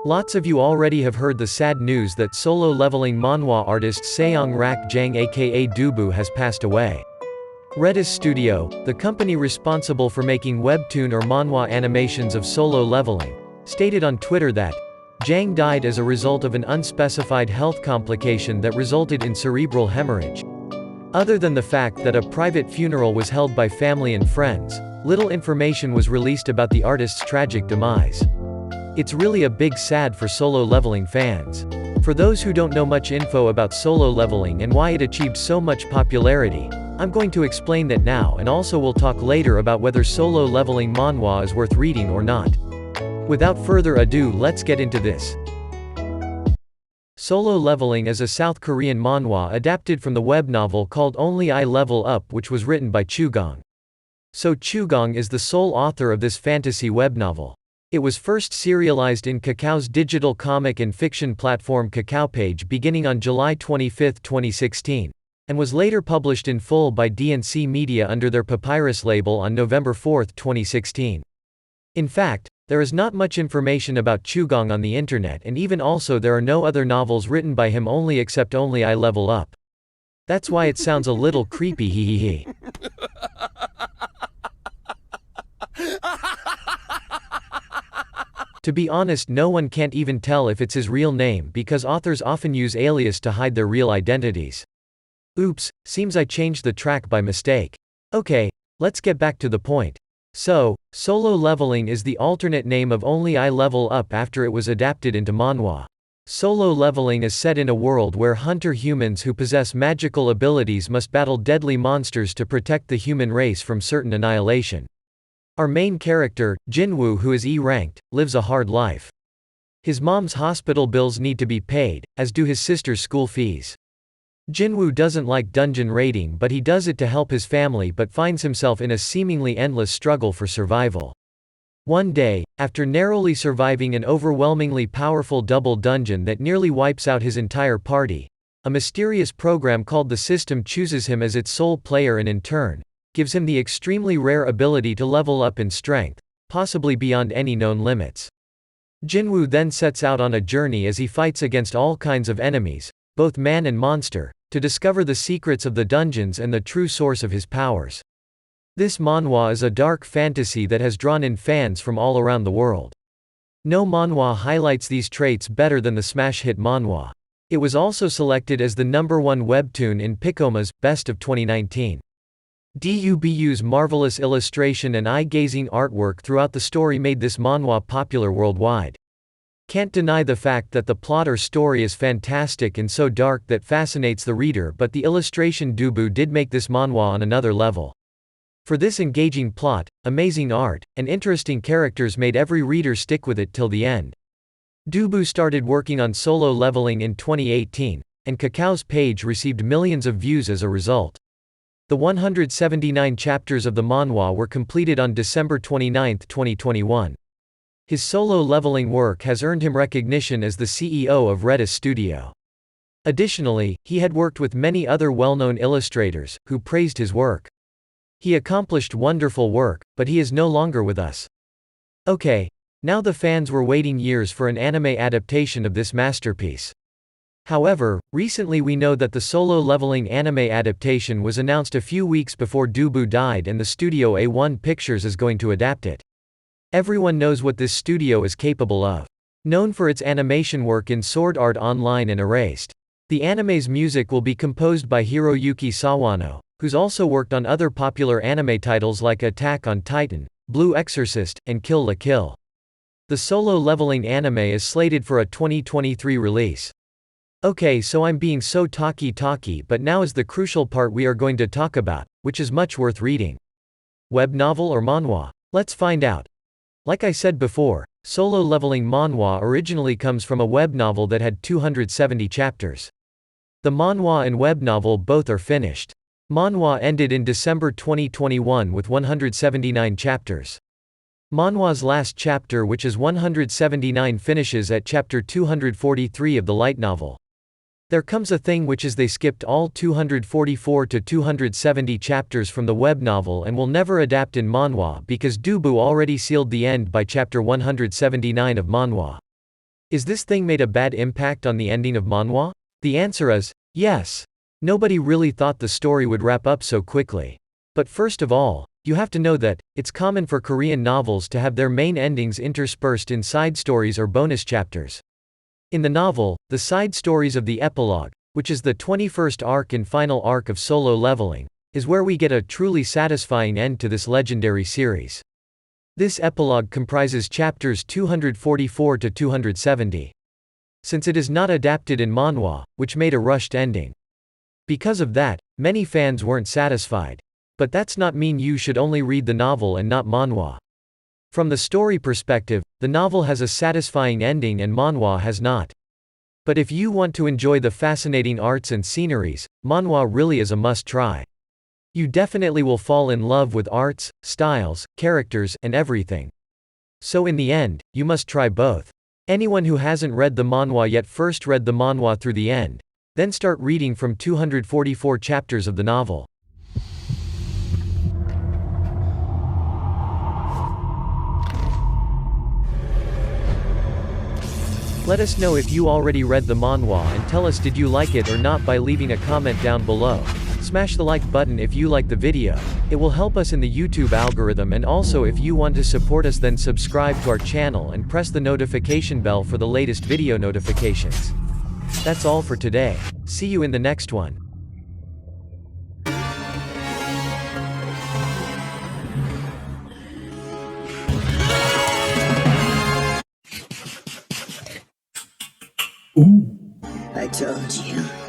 Lots of you already have heard the sad news that solo-leveling manhwa artist Seong Rak Jang aka Dubu has passed away. Redis Studio, the company responsible for making webtoon or manhwa animations of solo leveling, stated on Twitter that Jang died as a result of an unspecified health complication that resulted in cerebral hemorrhage. Other than the fact that a private funeral was held by family and friends, little information was released about the artist's tragic demise. It's really a big sad for solo leveling fans. For those who don't know much info about solo leveling and why it achieved so much popularity, I'm going to explain that now, and also we'll talk later about whether solo leveling manhwa is worth reading or not. Without further ado, let's get into this. Solo Leveling is a South Korean manhwa adapted from the web novel called Only I Level Up, which was written by Chugong. So Chugong is the sole author of this fantasy web novel. It was first serialized in Kakao's digital comic and fiction platform KakaoPage beginning on July 25, 2016, and was later published in full by D&C Media under their Papyrus label on November 4, 2016. In fact, there is not much information about Chugong on the internet, and even also there are no other novels written by him except Only I Level Up. That's why it sounds a little creepy, hee. To be honest, no one can't even tell if it's his real name because authors often use alias to hide their real identities. Oops, seems I changed the track by mistake. Okay, let's get back to the point. So, Solo Leveling is the alternate name of Only I Level Up after it was adapted into manhwa. Solo Leveling is set in a world where hunter humans who possess magical abilities must battle deadly monsters to protect the human race from certain annihilation. Our main character, Jinwoo, who is E-ranked, lives a hard life. His mom's hospital bills need to be paid, as do his sister's school fees. Jinwoo doesn't like dungeon raiding, but he does it to help his family, but finds himself in a seemingly endless struggle for survival. One day, after narrowly surviving an overwhelmingly powerful double dungeon that nearly wipes out his entire party, a mysterious program called the System chooses him as its sole player and in turn, gives him the extremely rare ability to level up in strength, possibly beyond any known limits. Jinwoo then sets out on a journey as he fights against all kinds of enemies, both man and monster, to discover the secrets of the dungeons and the true source of his powers. This manhwa is a dark fantasy that has drawn in fans from all around the world. No manhwa highlights these traits better than the smash hit manhwa. It was also selected as the #1 webtoon in Piccoma's Best of 2019. Dubu's marvelous illustration and eye-gazing artwork throughout the story made this manhwa popular worldwide. Can't deny the fact that the plot or story is fantastic and so dark that fascinates the reader, but the illustration Dubu did make this manhwa on another level. For this engaging plot, amazing art, and interesting characters made every reader stick with it till the end. Dubu started working on Solo Leveling in 2018, and Kakao's page received millions of views as a result. The 179 chapters of the manhwa were completed on December 29, 2021. His solo leveling work has earned him recognition as the CEO of Redis Studio. Additionally, he had worked with many other well-known illustrators, who praised his work. He accomplished wonderful work, but he is no longer with us. Okay, now the fans were waiting years for an anime adaptation of this masterpiece. However, recently we know that the Solo Leveling anime adaptation was announced a few weeks before Dubu died, and the studio A1 Pictures is going to adapt it. Everyone knows what this studio is capable of. Known for its animation work in Sword Art Online and Erased. The anime's music will be composed by Hiroyuki Sawano, who's also worked on other popular anime titles like Attack on Titan, Blue Exorcist, and Kill la Kill. The Solo Leveling anime is slated for a 2023 release. Okay, so I'm being so talky, but now is the crucial part we are going to talk about, which is much worth reading. Web novel or manhwa? Let's find out. Like I said before, Solo Leveling manhwa originally comes from a web novel that had 270 chapters. The manhwa and web novel both are finished. Manhwa ended in December 2021 with 179 chapters. Manhwa's last chapter, which is 179, finishes at chapter 243 of the light novel. There comes a thing, which is they skipped all 244 to 270 chapters from the web novel and will never adapt in manhwa because Dubu already sealed the end by chapter 179 of manhwa. Is this thing made a bad impact on the ending of Manhwa? The answer is yes. Nobody really thought the story would wrap up so quickly. But first of all, you have to know that it's common for Korean novels to have their main endings interspersed in side stories or bonus chapters. In the novel, the side stories of the epilogue, which is the 21st arc and final arc of Solo Leveling, is where we get a truly satisfying end to this legendary series. This epilogue comprises chapters 244 to 270. Since it is not adapted in manhwa, which made a rushed ending. Because of that, many fans weren't satisfied. But that's not mean you should only read the novel and not manhwa. From the story perspective, the novel has a satisfying ending and manhwa has not. But if you want to enjoy the fascinating arts and sceneries, manhwa really is a must-try. You definitely will fall in love with arts, styles, characters, and everything. So in the end, you must try both. Anyone who hasn't read the manhwa yet first read the manhwa through the end, then start reading from 244 chapters of the novel. Let us know if you already read the manhwa and tell us did you like it or not by leaving a comment down below. Smash the like button if you like the video. It will help us in the YouTube algorithm, and also if you want to support us then subscribe to our channel and press the notification bell for the latest video notifications. That's all for today. See you in the next one. I told you.